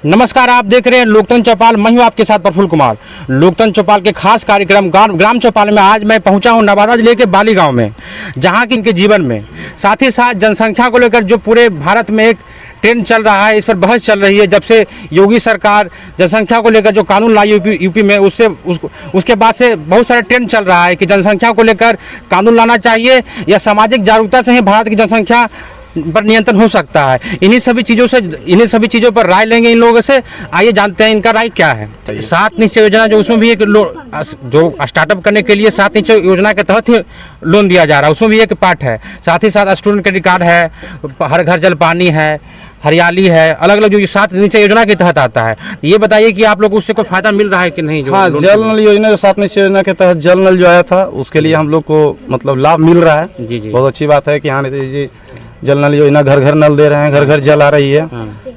नमस्कार, आप देख रहे हैं लोकतंत्र चौपाल। मैं हूं आपके साथ प्रफुल्ल कुमार। लोकतंत्र चौपाल के खास कार्यक्रम ग्राम चौपाल में आज मैं पहुंचा हूं नवादा जिले के बाली गांव में, जहां कि इनके जीवन में साथ ही साथ जनसंख्या को लेकर जो पूरे भारत में एक ट्रेंड चल रहा है, इस पर बहस चल रही है। जब से योगी सरकार जनसंख्या को लेकर जो कानून लाई यूपी में, उसके बाद से बहुत सारा ट्रेंड चल रहा है कि जनसंख्या को लेकर कानून लाना चाहिए या सामाजिक जागरूकता से ही भारत की जनसंख्या पर नियंत्रण हो सकता है। इन्हीं सभी चीज़ों पर राय लेंगे इन लोगों से। आइए जानते हैं इनका राय क्या है। 7 निश्चय योजना जो उसमें भी एक जो स्टार्टअप करने के लिए 7 निश्चय योजना के तहत ही लोन दिया जा रहा है, उसमें भी एक पार्ट है। साथ ही साथ स्टूडेंट क्रेडिट कार्ड है, हर घर जल पानी है, हरियाली है, अलग अलग जो 7 निश्चय योजना के तहत आता है। ये बताइए कि आप लोग को उससे कोई फायदा मिल रहा है कि नहीं? हाँ, जल नल योजना जो 7 निश्चय योजना के तहत जल नल जो आया था, उसके लिए हम लोग को मतलब लाभ मिल रहा है। जी जी, बहुत अच्छी बात है कि हाँ जी जल नल योजना घर घर नल दे रहे हैं, घर घर जल आ रही है।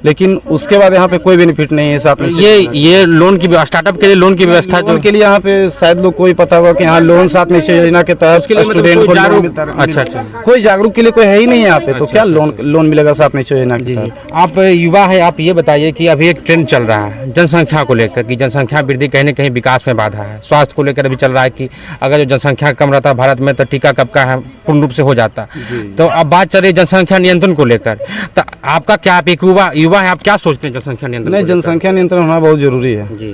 लेकिन उसके बाद यहाँ पे कोई बेनिफिट नहीं है। साथ में ये लोन की स्टार्टअप के लिए लोन की व्यवस्था लोन के लिए यहाँ पे शायद लोग कोई पता होगा कि हाँ लोन 7 निश्चय योजना के तहत स्टूडेंट को लोन मिलता है। अच्छा, कोई जागरूक के लिए कोई है ही नहीं यहाँ पे। तो क्या लोन मिलेगा 7 निश्चय योजना के तहत? आप युवा है, आप ये बताइए कि अभी एक ट्रेंड चल रहा है जनसंख्या को लेकर कि जनसंख्या वृद्धि कहीं न कहीं विकास में बाधा है। स्वास्थ्य को लेकर भी चल रहा है कि अगर जो जनसंख्या कम रहता है भारत में तो टीका कब का है पूर्ण रूप से हो जाता। तो अब बात चल रही जनसंख्या नियंत्रण को लेकर, तो आपका क्या, आप एक युवा है, आप क्या सोचते हैं जनसंख्या नियंत्रण? नहीं, जनसंख्या नियंत्रण होना बहुत जरूरी है जी।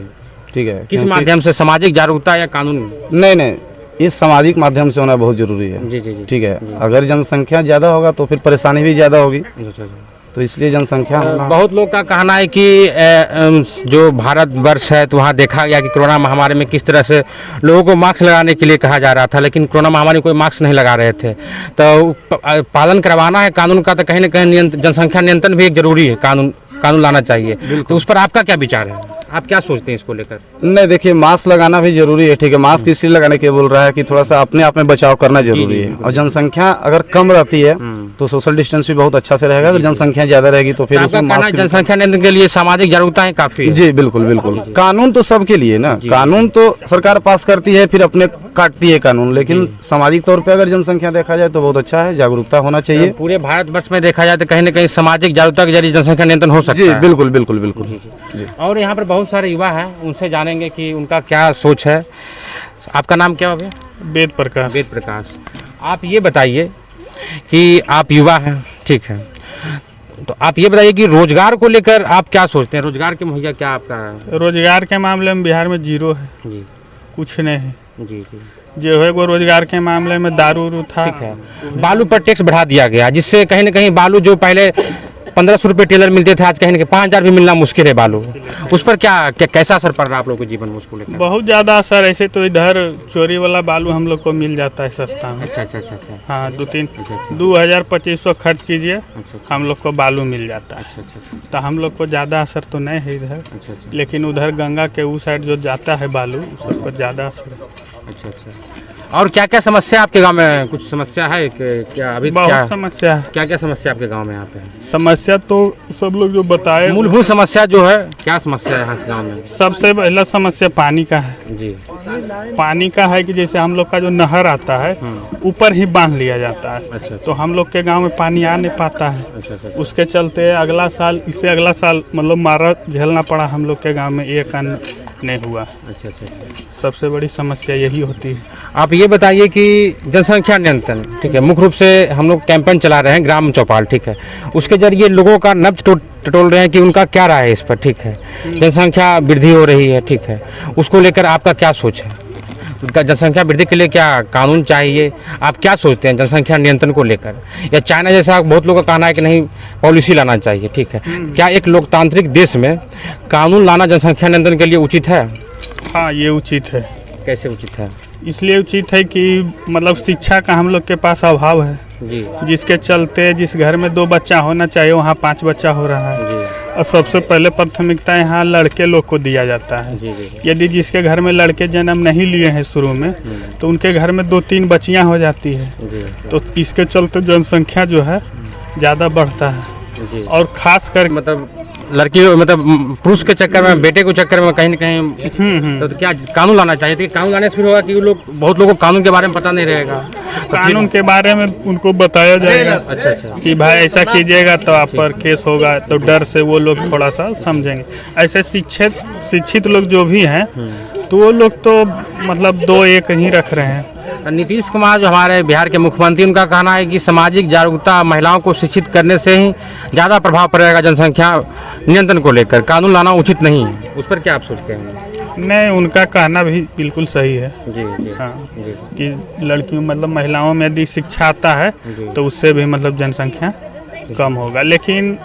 ठीक है। किस माध्यम से? सामाजिक जागरूकता या कानून? नहीं, इस सामाजिक माध्यम से होना बहुत जरूरी है। जी जी जी, ठीक है। अगर जनसंख्या ज्यादा होगा तो फिर परेशानी भी ज्यादा होगी, तो इसलिए जनसंख्या। बहुत लोग का कहना है कि जो भारत वर्ष है तो वहाँ देखा गया कि कोरोना महामारी में किस तरह से लोगों को मास्क लगाने के लिए कहा जा रहा था, लेकिन कोरोना महामारी में कोई मास्क नहीं लगा रहे थे। तो पालन करवाना है कानून का, तो कहीं ना कहीं जनसंख्या नियंत्रण भी एक जरूरी है, कानून लाना चाहिए। तो उस पर आपका क्या विचार है? आप क्या सोचते हैं इसको लेकर? नहीं, देखिए मास्क लगाना भी जरूरी है। ठीक है, मास्क इसलिए लगाने के बोल रहा है कि थोड़ा सा अपने आप में बचाव करना जरूरी है। और जनसंख्या अगर कम रहती है तो सोशल डिस्टेंस भी बहुत अच्छा से रहेगा। अगर जनसंख्या ज्यादा रहेगी तो फिर जनसंख्या नियंत्रण के लिए सामाजिक जागरूकता है काफी है। जी बिल्कुल। कानून तो सबके लिए ना, कानून तो सरकार पास करती है फिर अपने काटती है कानून, लेकिन सामाजिक तौर पे अगर जनसंख्या देखा जाए तो बहुत अच्छा है, जागरूकता होना चाहिए। पूरे भारतवर्ष में देखा जाए तो कहीं न कहीं सामाजिक जागरूकता के जरिए जनसंख्या नियंत्रण हो सकता है। बिल्कुल। और यहाँ पर बहुत सारे युवा हैं, उनसे जानेंगे कि उनका क्या सोच है। आपका नाम क्या होगा? वेद प्रकाश। आप ये बताइए कि आप युवा हैं, ठीक है, तो आप ये बताइए कि रोजगार को लेकर आप क्या सोचते हैं? रोजगार के मुहैया क्या आपका? रोजगार के मामले में बिहार में जीरो है जी, कुछ नहीं है जी। जो है वो रोजगार के मामले में दारू था। ठीक है, बालू पर टैक्स बढ़ा दिया गया, जिससे कहीं ना कहीं बालू जो पहले 1500 रुपये टेलर मिलते थे, आज कहीं ना कहीं 5000 भी मिलना मुश्किल है बालू। उस पर क्या कैसा असर पड़ रहा है आप लोगों के जीवन में उसको लेकर? बहुत ज़्यादा असर। ऐसे तो इधर चोरी वाला बालू हम लोग को मिल जाता है सस्ता में। अच्छा। हाँ, 2,000-2,500 खर्च कीजिए, हम लोग को बालू मिल जाता है। अच्छा। तो हम लोग को ज़्यादा असर तो नहीं है इधर। अच्छा। लेकिन उधर गंगा के उस साइड जो जाता है बालू, उस पर ज़्यादा असर है। अच्छा। और क्या समस्या आपके गांव में? कुछ समस्या है क्या अभी? बहुत समस्या है। क्या समस्या आपके गांव में यहाँ पे? समस्या तो सब लोग जो बताए, मूलभूत समस्या जो है, क्या समस्या है यहाँ गाँव में? सबसे पहला समस्या पानी का है जी। पानी का है कि जैसे हम लोग का जो नहर आता है ऊपर ही बांध लिया जाता है। अच्छा। तो हम लोग के गांव में पानी आ नहीं पाता है। अच्छा। उसके चलते अगला साल मतलब मारा झेलना पड़ा हम लोग के गांव में, एक अन्न नहीं हुआ। अच्छा। सबसे बड़ी समस्या यही होती है। आप ये बताइए कि जनसंख्या नियंत्रण, ठीक है, मुख्य रूप से हम लोग कैंपेन चला रहे हैं ग्राम चौपाल, ठीक है, उसके जरिए लोगों का नब्ज टटोल रहे हैं कि उनका क्या राय है इस पर, ठीक है। जनसंख्या वृद्धि हो रही है, ठीक है, उसको लेकर आपका क्या सोच है? उनका जनसंख्या वृद्धि के लिए क्या कानून चाहिए? आप क्या सोचते हैं जनसंख्या नियंत्रण को लेकर? या चाइना जैसा बहुत लोगों का कहना है कि नहीं पॉलिसी लाना चाहिए, ठीक है, क्या एक लोकतांत्रिक देश में कानून लाना जनसंख्या नियंत्रण के लिए उचित है? हाँ, ये उचित है। कैसे उचित है? इसलिए उचित है कि मतलब शिक्षा का हम लोग के पास अभाव है जी, जिसके चलते जिस घर में 2 बच्चा होना चाहिए वहाँ 5 बच्चा हो रहा है जी। और सबसे पहले प्राथमिकता यहाँ लड़के लोग को दिया जाता है। जी। यदि जिसके घर में लड़के जन्म नहीं लिए हैं शुरू में, तो उनके घर में 2-3 बच्चियाँ हो जाती है। तो इसके चलते जनसंख्या जो है ज़्यादा बढ़ता है। और खास कर मतलब लड़की मतलब पुरुष के चक्कर में, बेटे के चक्कर में कहीं न कहीं तो क्या कानून लाना चाहिए? तो कानून लाने से फिर होगा कि लोग, बहुत लोगों को कानून के बारे में पता नहीं रहेगा। कानून के बारे में उनको बताया जाएगा अच्छा अच्छा कि भाई ऐसा कीजिएगा तो आप पर केस होगा, तो डर से वो लोग थोड़ा सा समझेंगे। ऐसे शिक्षित लोग जो भी हैं तो वो लोग तो मतलब दो एक ही रख रहे हैं। नीतीश कुमार जो हमारे बिहार के मुख्यमंत्री, उनका कहना है कि सामाजिक जागरूकता, महिलाओं को शिक्षित करने से ही ज़्यादा प्रभाव पड़ेगा जनसंख्या नियंत्रण को लेकर, कानून लाना उचित नहीं है। उस पर क्या आप सोचते हैं? नहीं, उनका कहना भी बिल्कुल सही है। जी जी हाँ, जी कि लड़कियों मतलब महिलाओं में यदि शिक्षा आता है तो उससे भी मतलब जनसंख्या कम होगा। लेकिन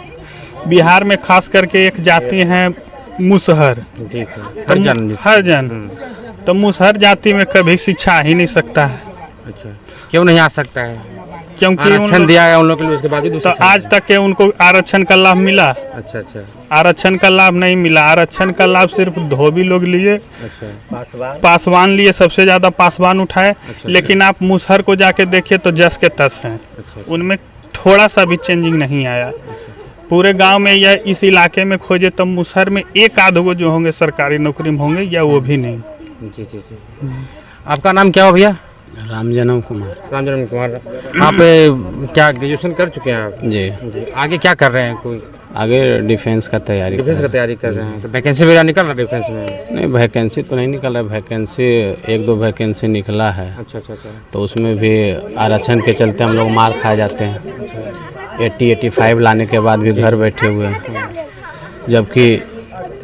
बिहार में खास करके एक जाति है मुसहर, ठीक है, हरिजन, तो मुसहर जाति में कभी शिक्षा आ ही नहीं सकता है। अच्छा, क्यों नहीं आ सकता है? क्योंकि आरक्षण दिया गया उन लोगों के लिए, उसके बावजूद तो आज तक के उनको आरक्षण का लाभ मिला? अच्छा अच्छा आरक्षण का लाभ नहीं मिला। आरक्षण का लाभ सिर्फ धोबी लोग लिए, अच्छा, पासवान लिए, सबसे ज्यादा पासवान उठाए। लेकिन आप मुसहर को जाके देखिए तो जस के तस हैं, उनमें थोड़ा सा भी चेंजिंग नहीं आया। पूरे गांव में या इस इलाके में खोजे तो मुसहर में एक आध गो जो होंगे सरकारी नौकरी में होंगे, या वो भी नहीं। जी जी जी। आपका नाम क्या हो भैया? रामजन्म कुमार। रामजन्म कुमार। आप क्या ग्रेजुएशन कर चुके हैं आप? जी। आगे क्या कर रहे हैं? कोई आगे डिफेंस का तैयारी डिफेंस का तैयारी कर रहे हैं? तो वैकेंसी वगैरह निकल रहा है डिफेंस में? नहीं, वैकेंसी तो नहीं निकला है। वैकेंसी 1-2 वैकेंसी निकला है, अच्छा अच्छा अच्छा। तो उसमें भी आरक्षण के चलते हम लोग मार खा जाते हैं। 80-85 लाने के बाद भी घर बैठे हुए हैं, जबकि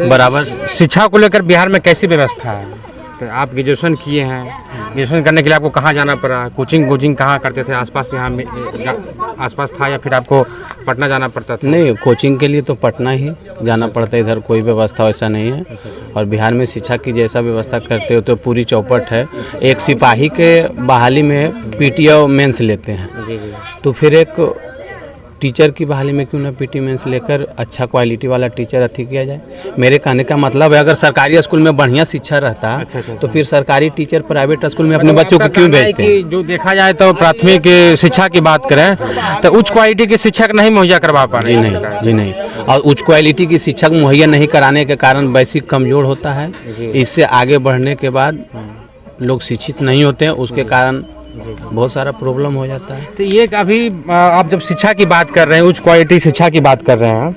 बराबर शिक्षा को लेकर बिहार में कैसी व्यवस्था है? तो आप ग्रेजुएशन किए हैं, ग्रेजुएशन करने के लिए आपको कहाँ जाना पड़ा? कोचिंग कहाँ करते थे? आसपास यहाँ में आसपास था या फिर आपको पटना जाना पड़ता था? नहीं, कोचिंग के लिए तो पटना ही जाना पड़ता है, इधर कोई व्यवस्था वैसा नहीं है। और बिहार में शिक्षा की जैसा व्यवस्था करते हो तो पूरी चौपट है। एक सिपाही के बहाली में पीटीओ मेंस लेते हैं, तो फिर एक टीचर की बहाली में क्यों ना पीटी मेंस लेकर अच्छा क्वालिटी वाला टीचर अथी किया जाए। मेरे कहने का मतलब है, अगर सरकारी स्कूल में बढ़िया शिक्षा रहता तो फिर सरकारी टीचर प्राइवेट स्कूल में अपने बच्चों को क्यों भेजते हैं? जो देखा जाए तो प्राथमिक शिक्षा की बात करें तो उच्च क्वालिटी के शिक्षक नहीं मुहैया करवा पा रहे। जी नहीं। और उच्च क्वालिटी की शिक्षक मुहैया नहीं कराने के कारण बेसिक कमजोर होता है। इससे आगे बढ़ने के बाद लोग शिक्षित नहीं होते हैं, उसके कारण बहुत सारा प्रॉब्लम हो जाता है। तो ये अभी आप जब शिक्षा की बात कर रहे हैं, उच्च क्वालिटी शिक्षा की बात कर रहे हैं,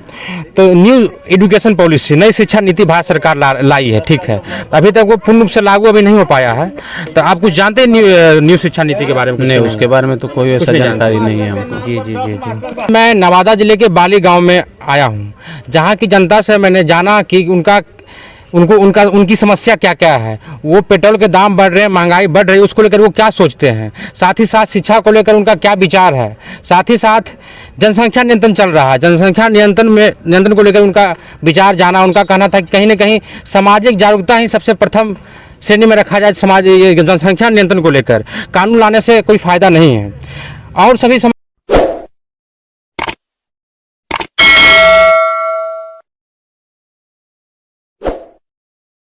तो न्यू एजुकेशन पॉलिसी, नई शिक्षा नीति भारत सरकार लाई है, ठीक है। अभी तक वो पूर्ण रूप से लागू अभी नहीं हो पाया है। तो आप कुछ जानते हैं न्यू शिक्षा नीति के बारे में? नहीं, उसके बारे में तो कोई ऐसा जानकारी नहीं है हमको। जी जी जी जी। मैं नवादा जिले के बाली गाँव में आया हूँ, जहाँ की जनता से मैंने जाना कि उनकी समस्या क्या क्या है। वो पेट्रोल के दाम बढ़ रहे हैं, महंगाई बढ़ रही है, उसको लेकर वो क्या सोचते हैं। साथ ही साथ शिक्षा को लेकर उनका क्या विचार है। साथ ही साथ जनसंख्या नियंत्रण चल रहा है, जनसंख्या नियंत्रण को लेकर उनका विचार जाना। उनका कहना था कि कहीं ना कहीं सामाजिक जागरूकता ही सबसे प्रथम श्रेणी में रखा जाए। जनसंख्या नियंत्रण को लेकर कानून लाने से कोई फायदा नहीं है। और सभी